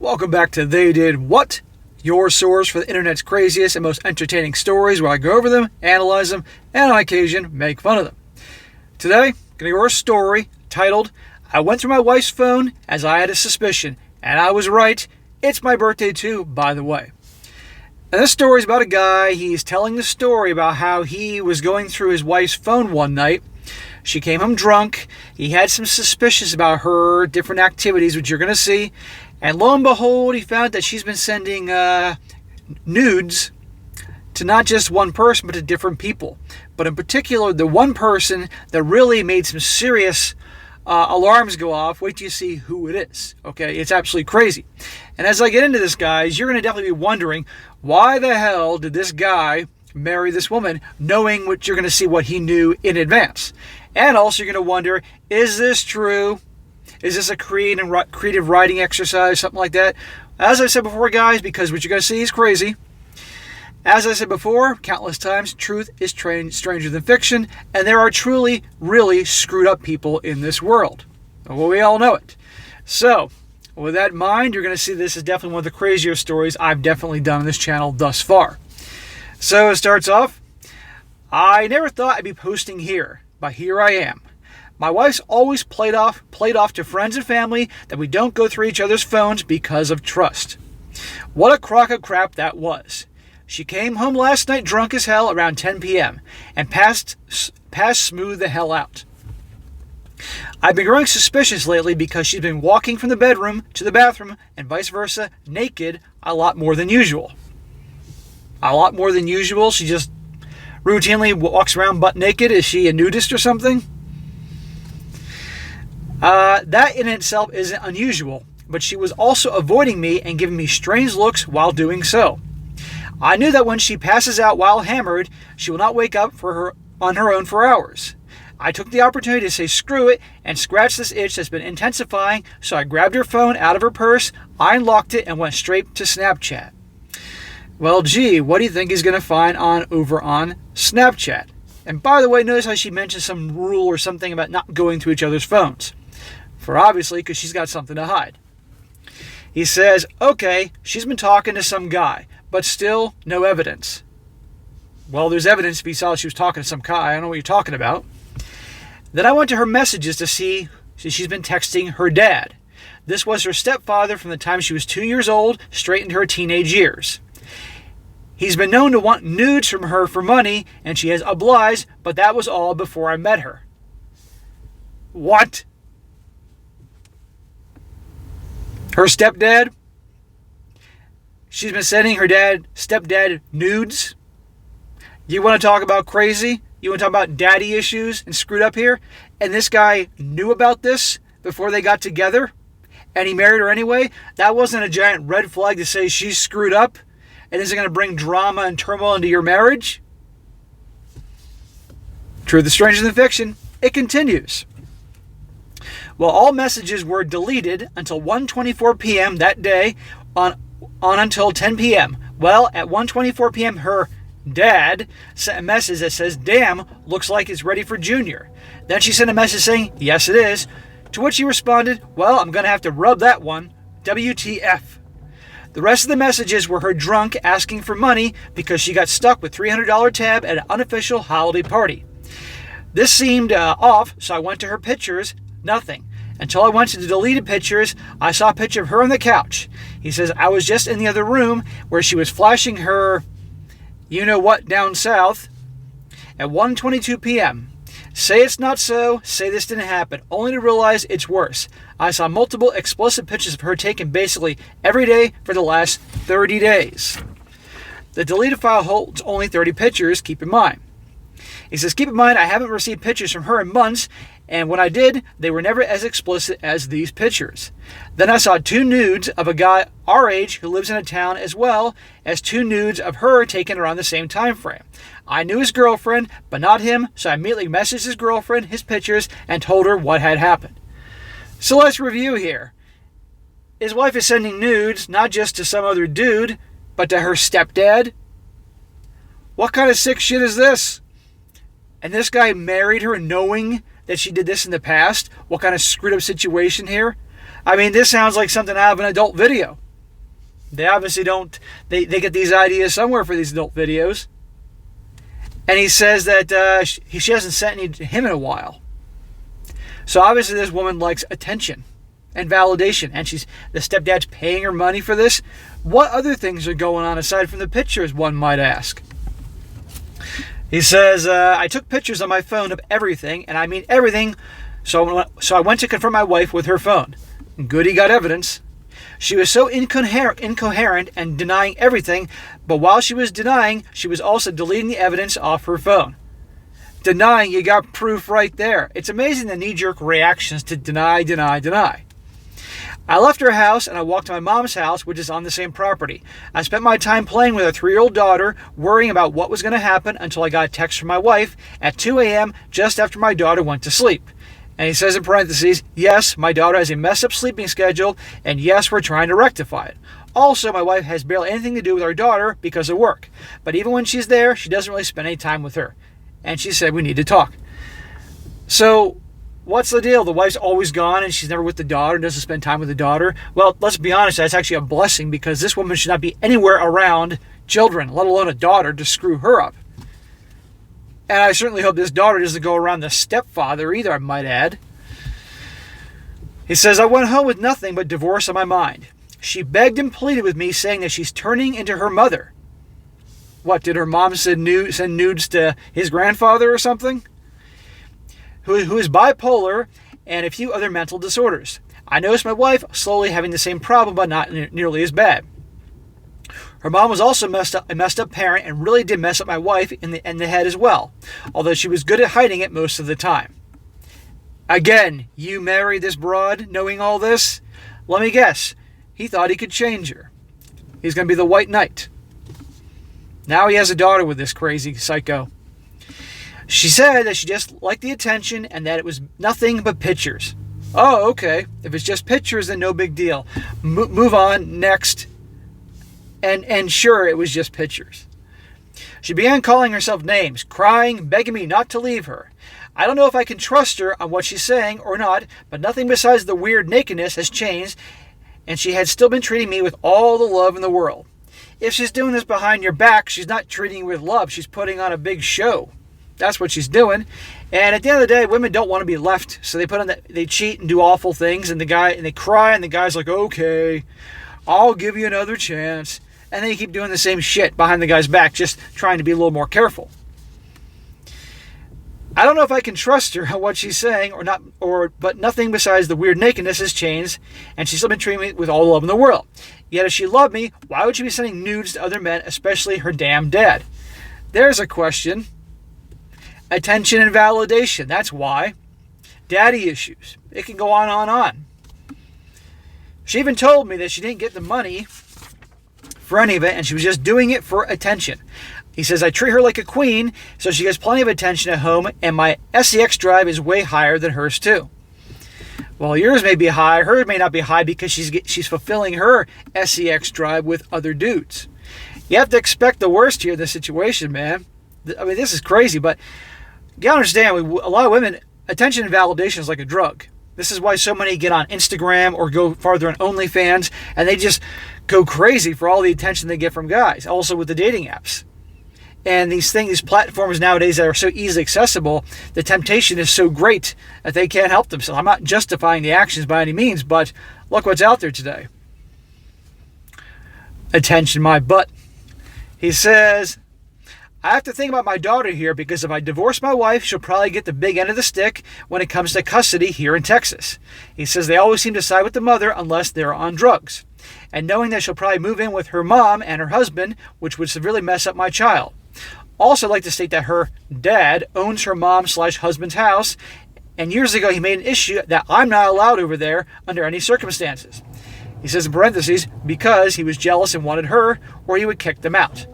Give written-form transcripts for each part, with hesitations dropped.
Welcome back to They Did What? Your source for the internet's craziest and most entertaining stories where I go over them, analyze them, and on occasion make fun of them. Today, I'm going to hear a story titled, I Went Through My Wife's Phone as I Had a Suspicion, and I was right. It's my birthday too, by the way. And this story is about a guy. He's telling the story about how he was going through his wife's phone one night. She came home drunk. He had some suspicions about her different activities, which you're going to see. And lo and behold, he found that she's been sending nudes to not just one person, but to different people. But in particular, the one person that really made some serious alarms go off. Wait till you see who it is. Okay, it's absolutely crazy. And as I get into this, guys, you're going to definitely be wondering, why the hell did this guy marry this woman, knowing what you're going to see what he knew in advance? And also you're going to wonder, is this true? Is this a creative writing exercise, something like that? As I said before, guys, because what you're going to see is crazy. As I said before, countless times, truth is stranger than fiction, and there are truly, really screwed up people in this world. Well, we all know it. So, with that in mind, you're going to see this is definitely one of the crazier stories I've definitely done on this channel thus far. So, it starts off, I never thought I'd be posting here, but here I am. My wife's always played off to friends and family that we don't go through each other's phones because of trust. What a crock of crap that was. She came home last night drunk as hell around 10 p.m. and passed smooth the hell out. I've been growing suspicious lately because she's been walking from the bedroom to the bathroom and vice versa, naked, a lot more than usual. A lot more than usual? She just routinely walks around butt naked? Is she a nudist or something? That in itself isn't unusual, but she was also avoiding me and giving me strange looks while doing so. I knew that when she passes out while hammered, she will not wake up on her own for hours. I took the opportunity to say screw it and scratch this itch that's been intensifying, so I grabbed her phone out of her purse, I unlocked it, and went straight to Snapchat. Well, gee, what do you think he's going to find over on Snapchat? And by the way, notice how she mentioned some rule or something about not going through each other's phones. For obviously, because she's got something to hide. He says, okay, she's been talking to some guy, but still no evidence. Well, there's evidence if you saw she was talking to some guy. I don't know what you're talking about. Then I went to her messages to see she's been texting her dad. This was her stepfather from the time she was 2 years old, straight into her teenage years. He's been known to want nudes from her for money, and she has obliged, but that was all before I met her. What? Her stepdad? She's been sending her stepdad nudes? You want to talk about crazy? You want to talk about daddy issues and screwed up here? And this guy knew about this before they got together? And he married her anyway? That wasn't a giant red flag to say she's screwed up? And is it going to bring drama and turmoil into your marriage? Truth is stranger than fiction. It continues. Well, all messages were deleted until 1:24 p.m. that day on until 10 p.m. Well, at 1:24 p.m., her dad sent a message that says, damn, looks like it's ready for Junior. Then she sent a message saying, yes, it is. To which he responded, well, I'm going to have to rub that one. WTF. The rest of the messages were her drunk asking for money because she got stuck with $300 tab at an unofficial holiday party. This seemed off, so I went to her pictures. Nothing. Until I went to the deleted pictures, I saw a picture of her on the couch. He says, I was just in the other room where she was flashing her you-know-what down south at 1:22 p.m. Say it's not so, say this didn't happen, only to realize it's worse. I saw multiple explicit pictures of her taken basically every day for the last 30 days. The deleted file holds only 30 pictures, keep in mind. He says, keep in mind, I haven't received pictures from her in months, and when I did, they were never as explicit as these pictures. Then I saw 2 nudes of a guy our age who lives in a town, as well as 2 nudes of her taken around the same time frame. I knew his girlfriend, but not him, so I immediately messaged his girlfriend, his pictures, and told her what had happened. So let's review here. His wife is sending nudes, not just to some other dude, but to her stepdad. What kind of sick shit is this? And this guy married her knowing that she did this in the past? What kind of screwed up situation here? I mean, this sounds like something out of an adult video. They obviously don't, they get these ideas somewhere for these adult videos. And he says that she hasn't sent any to him in a while. So obviously this woman likes attention and validation, and the stepdad's paying her money for this. What other things are going on aside from the pictures, one might ask? He says, I took pictures on my phone of everything, and I mean everything, so I went to confront my wife with her phone. Good, he got evidence. She was so incoherent and denying everything, but while she was denying, she was also deleting the evidence off her phone. Denying, you got proof right there. It's amazing the knee-jerk reactions to deny, deny, deny. I left her house and I walked to my mom's house, which is on the same property. I spent my time playing with a 3-year-old daughter, worrying about what was going to happen until I got a text from my wife at 2 a.m. just after my daughter went to sleep. And he says in parentheses, yes, my daughter has a messed up sleeping schedule, and yes, we're trying to rectify it. Also, my wife has barely anything to do with our daughter because of work. But even when she's there, she doesn't really spend any time with her. And she said we need to talk. So, what's the deal? The wife's always gone and she's never with the daughter, doesn't spend time with the daughter. Well, let's be honest, that's actually a blessing, because this woman should not be anywhere around children, let alone a daughter, to screw her up. And I certainly hope this daughter doesn't go around the stepfather either, I might add. He says, I went home with nothing but divorce on my mind. She begged and pleaded with me, saying that she's turning into her mother. What, did her mom send nudes to his grandfather or something? Who is bipolar and a few other mental disorders. I noticed my wife slowly having the same problem, but not nearly as bad. Her mom was also a messed up parent and really did mess up my wife in the head as well, although she was good at hiding it most of the time. Again, you married this broad knowing all this? Let me guess, he thought he could change her. He's going to be the white knight. Now he has a daughter with this crazy psycho. She said that she just liked the attention and that it was nothing but pictures. Oh, okay. If it's just pictures, then no big deal. Move on, next. And sure, it was just pictures. She began calling herself names, crying, begging me not to leave her. I don't know if I can trust her on what she's saying or not, but nothing besides the weird nakedness has changed, and she had still been treating me with all the love in the world. If she's doing this behind your back, she's not treating you with love. She's putting on a big show. That's what she's doing. And at the end of the day, women don't want to be left, so they cheat and do awful things, and they cry, and the guy's like, okay, I'll give you another chance. And then you keep doing the same shit behind the guy's back, just trying to be a little more careful. I don't know if I can trust her on what she's saying or not, but nothing besides the weird nakedness has changed, and she's still been treating me with all the love in the world. Yet if she loved me, why would she be sending nudes to other men, especially her damn dad? There's a question. Attention and validation, that's why. Daddy issues. It can go on. She even told me that she didn't get the money for any of it, and she was just doing it for attention. He says, I treat her like a queen, so she gets plenty of attention at home, and my SEX drive is way higher than hers too. Well, yours may be high, hers may not be high, because she's fulfilling her SEX drive with other dudes. You have to expect the worst here in this situation, man. I mean, this is crazy, but you gotta understand, a lot of women, attention and validation is like a drug. This is why so many get on Instagram or go farther on OnlyFans, and they just go crazy for all the attention they get from guys. Also with the dating apps. And these platforms nowadays that are so easily accessible, the temptation is so great that they can't help themselves. I'm not justifying the actions by any means, but look what's out there today. Attention my butt. He says, I have to think about my daughter here, because if I divorce my wife, she'll probably get the big end of the stick when it comes to custody here in Texas. He says they always seem to side with the mother unless they're on drugs. And knowing that she'll probably move in with her mom and her husband, which would severely mess up my child. Also, I'd like to state that her dad owns her mom/husband's house, and years ago he made an issue that I'm not allowed over there under any circumstances. He says in parentheses, because he was jealous and wanted her, or he would kick them out.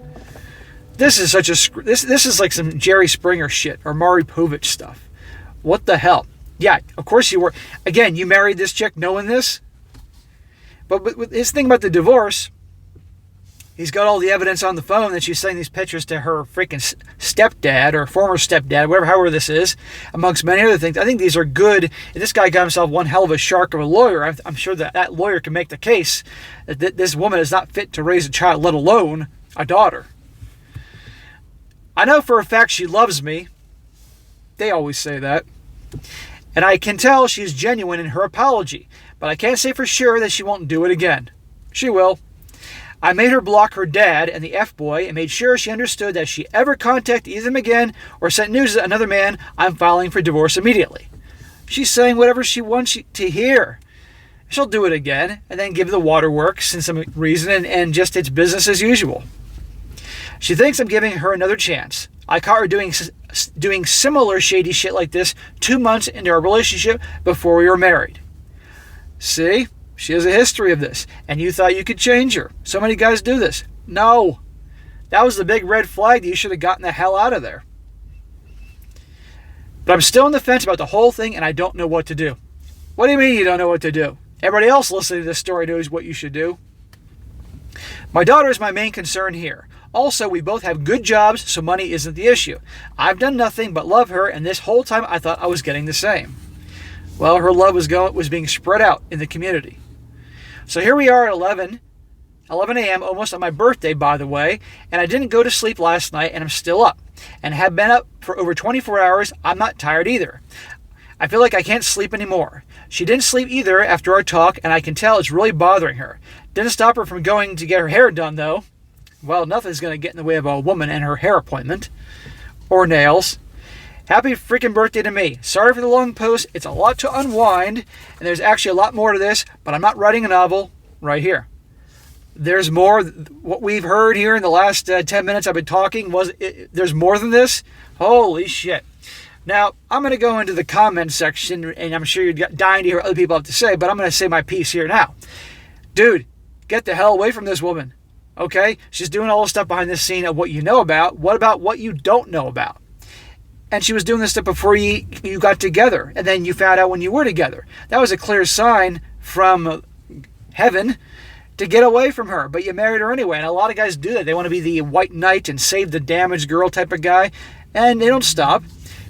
This is this is like some Jerry Springer shit or Maury Povich stuff. What the hell? Yeah, of course you were. Again, you married this chick knowing this. But with his thing about the divorce, He's got all the evidence on the phone that she's sending these pictures to her freaking stepdad or former stepdad, however this is, amongst many other things. I think these are good. And this guy got himself one hell of a shark of a lawyer. I'm sure that lawyer can make the case that this woman is not fit to raise a child, let alone a daughter. I know for a fact she loves me. They always say that. And I can tell she's genuine in her apology. But I can't say for sure that she won't do it again. She will. I made her block her dad and the F-boy and made sure she understood that if she ever contacted either of them again or sent news to another man, I'm filing for divorce immediately. She's saying whatever she wants to hear. She'll do it again and then give the waterworks in some reason and just it's business as usual. She thinks I'm giving her another chance. I caught her doing similar shady shit like this 2 months into our relationship before we were married. See? She has a history of this, and you thought you could change her. So many guys do this. No. That was the big red flag that you should have gotten the hell out of there. But I'm still on the fence about the whole thing, and I don't know what to do. What do you mean you don't know what to do? Everybody else listening to this story knows what you should do. My daughter is my main concern here. Also, we both have good jobs, so money isn't the issue. I've done nothing but love her, and this whole time I thought I was getting the same. Well, her love was being spread out in the community. So here we are at 11 a.m., almost on my birthday, by the way, and I didn't go to sleep last night, and I'm still up, and have been up for over 24 hours. I'm not tired either. I feel like I can't sleep anymore. She didn't sleep either after our talk, and I can tell it's really bothering her. Didn't stop her from going to get her hair done, though. Well, nothing's going to get in the way of a woman and her hair appointment. Or nails. Happy freaking birthday to me. Sorry for the long post. It's a lot to unwind, and there's actually a lot more to this, but I'm not writing a novel right here. There's more. What we've heard here in the last 10 minutes I've been talking, there's more than this? Holy shit. Now, I'm going to go into the comments section, and I'm sure you're dying to hear what other people have to say, but I'm going to say my piece here now. Dude, get the hell away from this woman. Okay? She's doing all the stuff behind the scene of what you know about. What about what you don't know about? And she was doing this stuff before you got together. And then you found out when you were together. That was a clear sign from heaven to get away from her. But you married her anyway. And a lot of guys do that. They want to be the white knight and save the damaged girl type of guy. And they don't stop.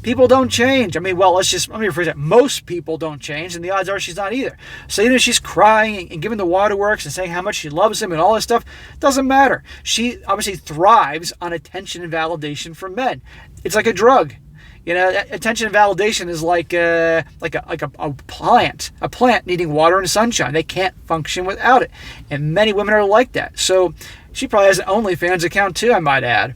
People don't change. I mean, well, let me rephrase that. Most people don't change, and the odds are she's not either. So even if she's crying and giving the waterworks and saying how much she loves him and all this stuff, doesn't matter. She obviously thrives on attention and validation from men. It's like a drug. You know, attention and validation is like a plant needing water and sunshine. They can't function without it. And many women are like that. So she probably has an OnlyFans account too, I might add.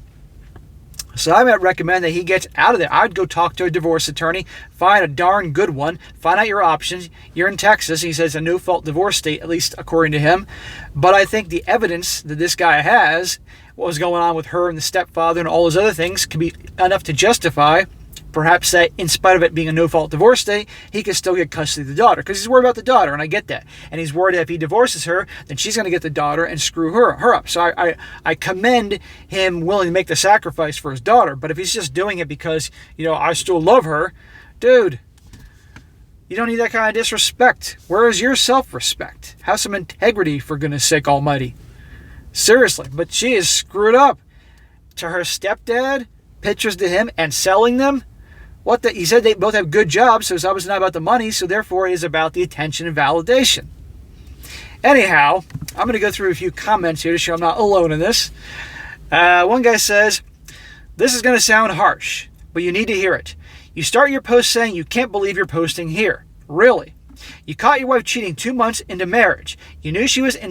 So I might recommend that he gets out of there. I'd go talk to a divorce attorney, find a darn good one, find out your options. You're in Texas. He says a no-fault divorce state, at least according to him. But I think the evidence that this guy has, what was going on with her and the stepfather and all those other things, can be enough to justify perhaps that in spite of it being a no-fault divorce state, he could still get custody of the daughter because he's worried about the daughter, and I get that. And he's worried that if he divorces her, then she's going to get the daughter and screw her up. So I commend him willing to make the sacrifice for his daughter. But if he's just doing it because, I still love her, dude, you don't need that kind of disrespect. Where is your self-respect? Have some integrity, for goodness sake almighty. Seriously, but she is screwed up. To her stepdad, pictures to him, and selling them. He said they both have good jobs, so it's obviously not about the money, so therefore it is about the attention and validation. Anyhow, I'm going to go through a few comments here to show I'm not alone in this. One guy says, "This is going to sound harsh, but you need to hear it. You start your post saying you can't believe you're posting here. Really? You caught your wife cheating 2 months into marriage. You knew she was in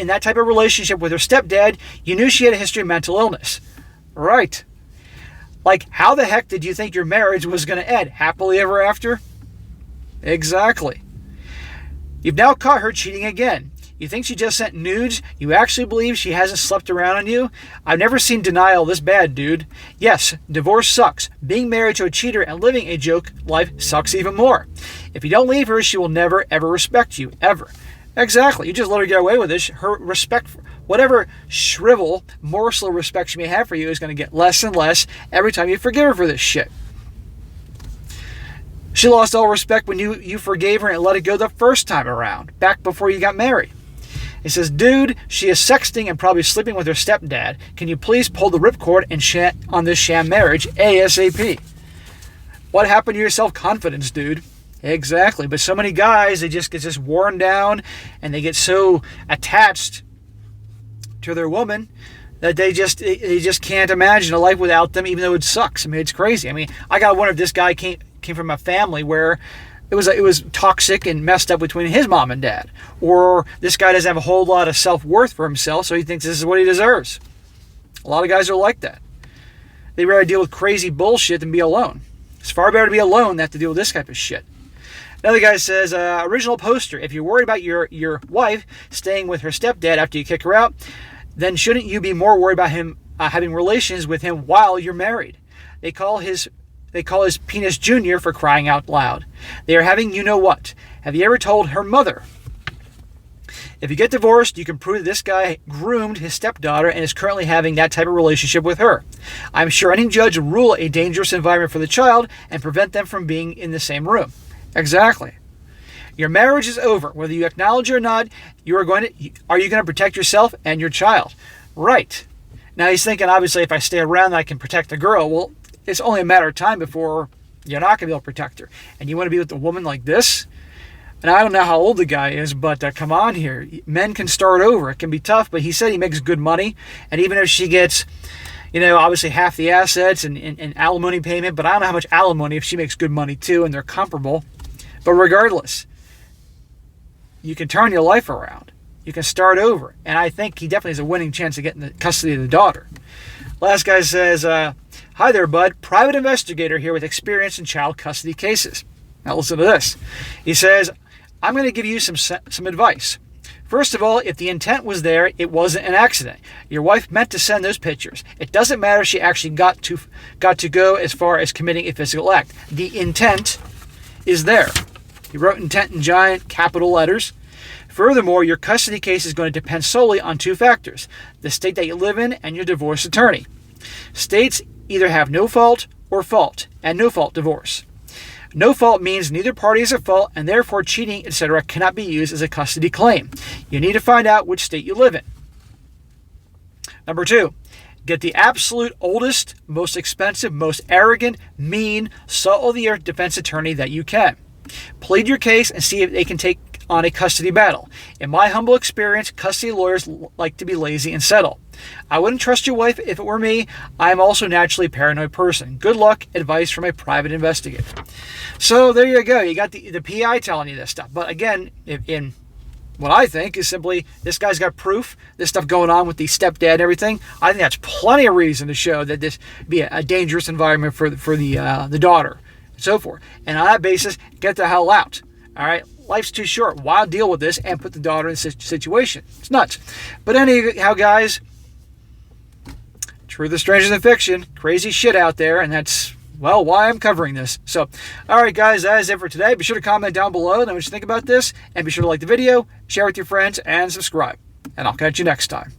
that type of relationship with her stepdad. You knew she had a history of mental illness. Right. Like, how the heck did you think your marriage was going to end? Happily ever after? Exactly. You've now caught her cheating again. You think she just sent nudes? You actually believe she hasn't slept around on you? I've never seen denial this bad, dude. Yes, divorce sucks. Being married to a cheater and living a joke life sucks even more. If you don't leave her, she will never, ever respect you. Ever. Exactly. You just let her get away with this. Her respect, whatever shrivel, morsel of respect she may have for you is going to get less and less every time you forgive her for this shit. She lost all respect when you forgave her and let it go the first time around, back before you got married. It says, dude, she is sexting and probably sleeping with her stepdad. Can you please pull the ripcord and on this sham marriage ASAP? What happened to your self-confidence, dude? Exactly. But so many guys, they just get just worn down and they get so attached to their woman that they just can't imagine a life without them, even though it sucks. I mean, it's crazy. I mean, I gotta wonder if this guy came from a family where it was toxic and messed up between his mom and dad, or this guy doesn't have a whole lot of self-worth for himself, so he thinks this is what he deserves. A lot of guys are like that. They'd rather deal with crazy bullshit than be alone. It's far better to be alone than have to deal with this type of shit. Another guy says, original poster, if you're worried about your wife staying with her stepdad after you kick her out, then shouldn't you be more worried about him having relations with him while you're married? They call his penis junior, for crying out loud. They are having you know what. Have you ever told her mother? If you get divorced, you can prove that this guy groomed his stepdaughter and is currently having that type of relationship with her. I'm sure any judge would rule a dangerous environment for the child and prevent them from being in the same room. Exactly. Your marriage is over. Whether you acknowledge it or not, are you going to protect yourself and your child? Right. Now he's thinking, obviously, if I stay around, I can protect the girl. Well, it's only a matter of time before you're not going to be able to protect her. And you want to be with a woman like this? And I don't know how old the guy is, but come on here. Men can start over. It can be tough, but he said he makes good money. And even if she gets, obviously half the assets and alimony payment, but I don't know how much alimony if she makes good money too, and they're comparable. But regardless, you can turn your life around. You can start over. And I think he definitely has a winning chance of getting the custody of the daughter. Last guy says, hi there, bud. Private investigator here with experience in child custody cases. Now listen to this. He says, I'm going to give you some advice. First of all, if the intent was there, it wasn't an accident. Your wife meant to send those pictures. It doesn't matter if she actually got to go as far as committing a physical act. The intent is there. He wrote intent in giant capital letters. Furthermore, your custody case is going to depend solely on two factors: the state that you live in and your divorce attorney. States either have no fault or fault, and no fault divorce. No fault means neither party is at fault, and therefore cheating, etc. cannot be used as a custody claim. You need to find out which state you live in. Number 2, get the absolute oldest, most expensive, most arrogant, mean, salt-of-the-earth defense attorney that you can. Plead your case and see if they can take on a custody battle. In my humble experience, custody lawyers like to be lazy and settle. I wouldn't trust your wife if it were me. I'm also naturally a paranoid person. Good luck. Advice from a private investigator. So there you go. You got the PI telling you this stuff. But again, in what I think is simply this guy's got proof, this stuff going on with the stepdad and everything. I think that's plenty of reason to show that this be a dangerous environment for the daughter and so forth. And on that basis, get the hell out. All right. Life's too short. Why deal with this and put the daughter in a situation? It's nuts. But anyhow, guys, truth is stranger than fiction. Crazy shit out there, and that's, well, why I'm covering this. So, all right, guys, that is it for today. Be sure to comment down below and what you think about this, and be sure to like the video, share with your friends, and subscribe. And I'll catch you next time.